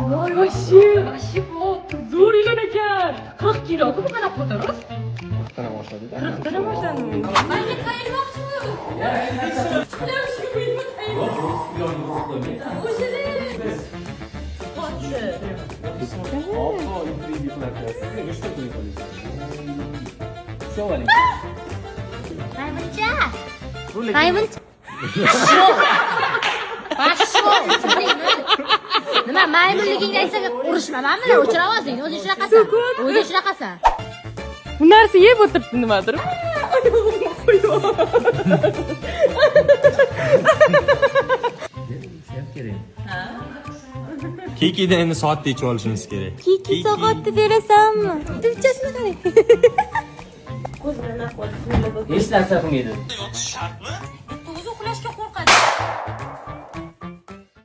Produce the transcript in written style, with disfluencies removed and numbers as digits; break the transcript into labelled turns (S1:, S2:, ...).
S1: Voy Vashibo, zo'raygan ekan. 40 kilo ku qarab qo'ydirib.
S2: Qana boshladi-da.
S1: 40 dan boshladim. Menga qayermoqchi?
S3: Nima maymunligingni aytsaga urishmamanmi? O'chiraversin. O'zing shunaqasan. O'zing shunaqasan.
S1: Bu narsa yeb o'tiribdi nimadir.
S4: Kikida endi soatda ichib olishimiz kerak.
S3: Kiki soatda berasanmi? Dilchasini qarang.
S5: Hech narsa qilmaydi.
S4: Yotish shartmi?